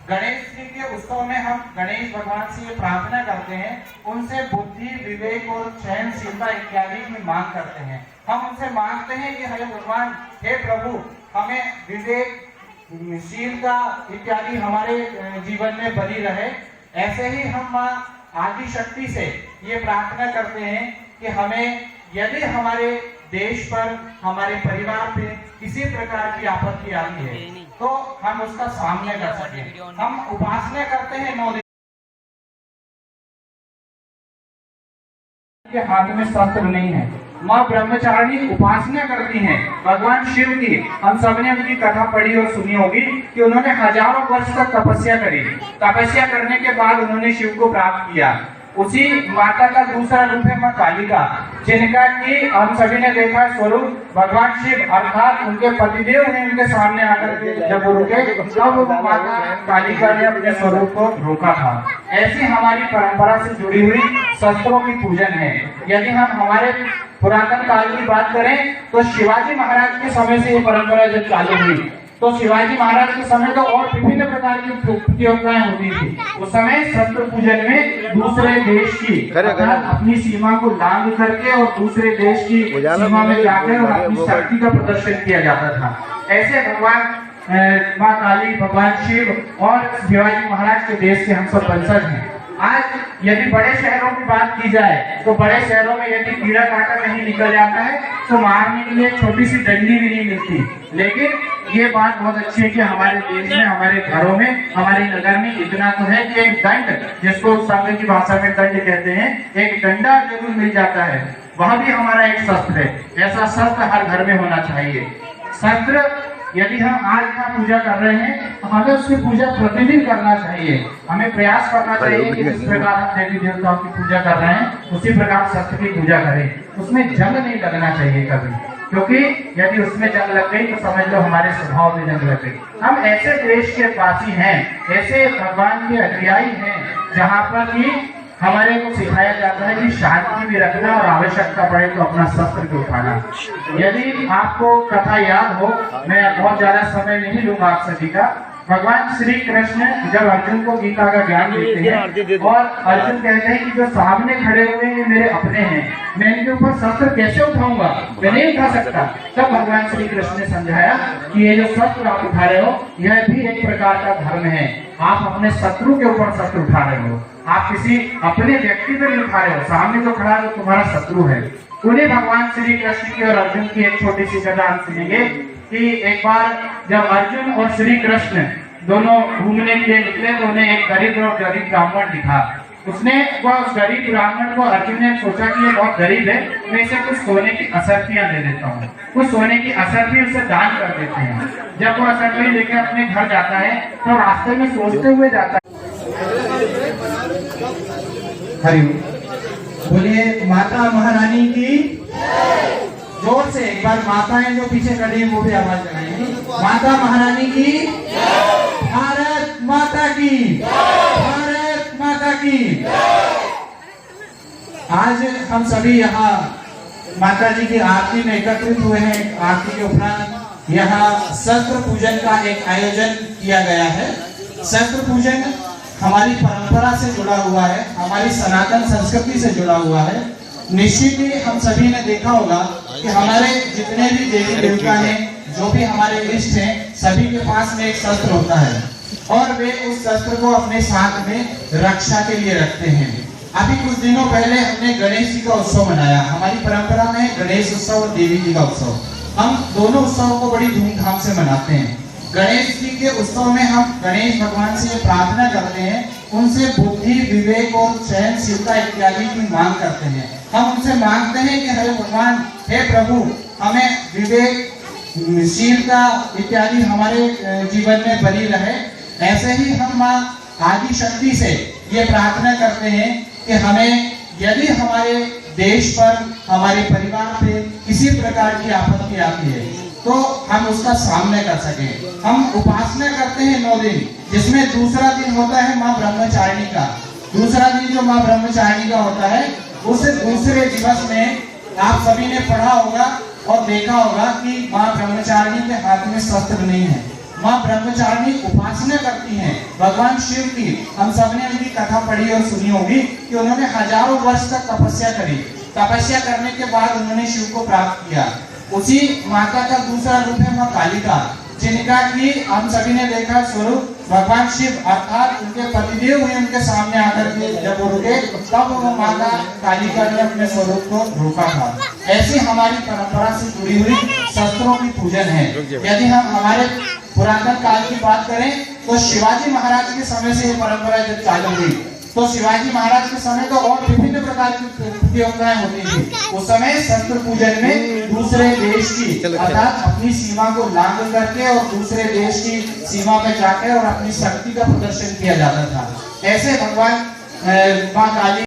गणेश जी के उत्सव में हम गणेश भगवान से ये प्रार्थना करते हैं, उनसे बुद्धि, विवेक और सहनशीलता इत्यादि की मांग करते हैं। हम उनसे मांगते हैं कि हे भगवान, हे प्रभु, हमें विवेक, शीलता इत्यादि हमारे जीवन में बनी रहे। ऐसे ही हम मां आदि शक्ति से ये प्रार्थना करते हैं कि हमें, यदि हमारे देश पर, हमारे परिवार पे किसी प्रकार की आपत्ति आती है तो हम उसका सामना कर सकें। हम उपासना करते हैं 9 दिन के हाथ में शस्त्र नहीं है। माँ ब्रह्मचारिणी उपासना करती हैं भगवान शिव की। हम सबने उनकी कथा पढ़ी और सुनी होगी कि उन्होंने हजारों वर्ष तक तपस्या करी। तपस्या करने के बाद उन्होंने शिव को प्राप्त किया। उसी माता का दूसरा रूप है माँ कालिका, जिनका कि हम सभी ने देखा स्वरूप भगवान शिव अर्थात उनके पतिदेव ने उनके सामने आकर के जब वो रुके तब माता कालिका ने अपने स्वरूप को रोका था। ऐसी हमारी परंपरा से जुड़ी हुई शस्त्रों की पूजन है। यदि हम हमारे पुरातन काल की बात करें तो शिवाजी महाराज के समय से ये परंपरा जब चालू हुई तो शिवाजी महाराज के समय तो और विभिन्न प्रकार की प्रतियोगिताएं होती थी। उस समय शस्त्र पूजन में दूसरे देश की अपनी सीमा को लांघ करके और दूसरे देश की सीमा में जाकर और अपनी शक्ति का प्रदर्शन किया जाता था। ऐसे भगवान माँ काली, भगवान शिव और शिवाजी महाराज के देश के हम सब वंशज हैं। आज यदि बड़े शहरों की बात की जाए तो बड़े शहरों में यदि कीड़ा काटा नहीं निकल जाता है तो मारने के लिए छोटी सी डंडी भी नहीं मिलती। लेकिन ये बात बहुत अच्छी है कि हमारे देश में, हमारे घरों में, हमारे नगर में इतना तो है कि एक दंड, जिसको संघ की भाषा में दंड कहते हैं, एक डंडा जरूर मिल जाता है। वह भी हमारा एक शस्त्र है। ऐसा शस्त्र हर घर में होना चाहिए। शस्त्र यदि हम आज यहाँ पूजा कर रहे हैं तो हमें उसकी पूजा प्रतिदिन करना चाहिए। हमें प्रयास करना चाहिए कि जिस प्रकार हम देवी देवताओं की पूजा कर रहे हैं उसी प्रकार शस्त्र की पूजा करें। उसमें जंग नहीं लगना चाहिए कभी, क्योंकि यदि उसमें जंग लग गई तो समझ लो हमारे स्वभाव में जंग लग गई। हम ऐसे देश के वासी हैं, ऐसे भगवान के अनुयायी हैं जहाँ पर कि हमारे को सिखाया जाता है कि शांति भी रखना और आवश्यकता पड़े तो अपना शस्त्र भी उठाना। यदि आपको कथा याद हो, मैं बहुत ज्यादा समय नहीं लूंगा आप सभी का। भगवान श्री कृष्ण जब अर्जुन को गीता का ज्ञान देते हैं और अर्जुन कहते हैं कि जो सामने खड़े हुए हैं मेरे अपने हैं, मैं इनके ऊपर शस्त्र कैसे उठाऊंगा, मैं नहीं उठा सकता। तब भगवान श्री कृष्ण ने समझाया कि ये जो शस्त्र आप उठा रहे हो यह भी एक प्रकार का धर्म है। आप अपने शत्रु के ऊपर शस्त्र उठा रहे हो, आप किसी अपने व्यक्ति पर नहीं उठा रहे हो। सामने जो खड़ा है वो तुम्हारा शत्रु है। उन्हें भगवान श्री कृष्ण की और अर्जुन की एक छोटी सी कथा हम सुनेंगे कि एक बार जब अर्जुन और श्री कृष्ण दोनों घूमने के लिए निकले तो उन्हें एक गरीब और गरीब ब्राह्मण दिखा। उसने उस गरीब ब्राह्मण को, अर्जुन ने सोचा कि ये बहुत गरीब है, मैं इसे कुछ सोने की असरफियां दे देता हूँ। कुछ सोने की असरफी उसे दान कर देते हैं। जब वो असरफी लेकर अपने घर जाता है तो रास्ते में सोचते हुए जाता है, हरि बोलिए माता महारानी की जोर से एक बार माताएं जो पीछे खड़ी है वो भी आवाज लगाएंगी। माता महारानी की, भारत माता की, भारत माता की। आज हम सभी यहाँ माता जी की आरती में एकत्रित हुए हैं। आरती के उपरांत यहाँ शस्त्र पूजन का एक आयोजन किया गया है। शस्त्र पूजन हमारी परंपरा से जुड़ा हुआ है, हमारी सनातन संस्कृति से जुड़ा हुआ है। निश्चित ही हम सभी ने देखा होगा कि हमारे जितने भी देवी देवता हैं, जो भी हमारे इष्ट हैं, सभी के पास में एक शस्त्र होता है और वे उस शस्त्र को अपने साथ में रक्षा के लिए रखते हैं। अभी कुछ दिनों पहले हमने गणेश जी का उत्सव मनाया। हमारी परंपरा में गणेश उत्सव और देवी जी का उत्सव, हम दोनों उत्सवों को बड़ी धूमधाम से मनाते हैं। गणेश जी के उत्सव में हम गणेश भगवान से ये प्रार्थना करते हैं, उनसे बुद्धि, विवेक और सहनशीलता इत्यादि की मांग करते हैं। हम उनसे मांगते हैं कि हे भगवान, हे प्रभु, हमें विवेक, शीलता इत्यादि हमारे जीवन में बनी रहे। ऐसे ही हम माँ आदि शक्ति से ये प्रार्थना करते हैं कि हमें, यदि हमारे देश पर, हमारे परिवार पे किसी प्रकार की आपत्ति आती है तो हम उसका सामना कर सकें। हम उपासना करते हैं 9 दिन, जिसमें दूसरा दिन होता है माँ ब्रह्मचारिणी का। दूसरा दिन जो माँ ब्रह्मचारिणी का होता है, उस दूसरे दिवस में आप सभी ने पढ़ा होगा और देखा होगा कि माँ ब्रह्मचारिणी के हाथ में शस्त्र नहीं है। माँ ब्रह्मचारिणी उपासना करती हैं भगवान शिव की। हम सबने उनकी कथा पढ़ी और सुनी होगी कि उन्होंने हजारों वर्ष तक तपस्या करी। तपस्या करने के बाद उन्होंने शिव को प्राप्त किया। उसी माता का दूसरा रूप है माँ कालिका, जिनका कि हम सभी ने देखा स्वरूप भगवान शिव अर्थात उनके पतिदेव हुए उनके सामने आकर के जब वो रुके तब वो माता कालिका ने अपने स्वरूप को रोका था। ऐसी हमारी परंपरा से जुड़ी हुई शस्त्रों की पूजन है। यदि हम हमारे पुरातन काल की बात करें तो शिवाजी महाराज के समय से ये परंपरा जब चालू हुई तो शिवाजी महाराज के समय तो और विभिन्न प्रकार की प्रतियोगिताएं होती थी। उस समय शस्त्र पूजन में दूसरे देश की अर्थात अपनी सीमा को लांघ करके और दूसरे देश की सीमा में जाकर और अपनी शक्ति का प्रदर्शन किया जाता था। ऐसे भगवान माँ काली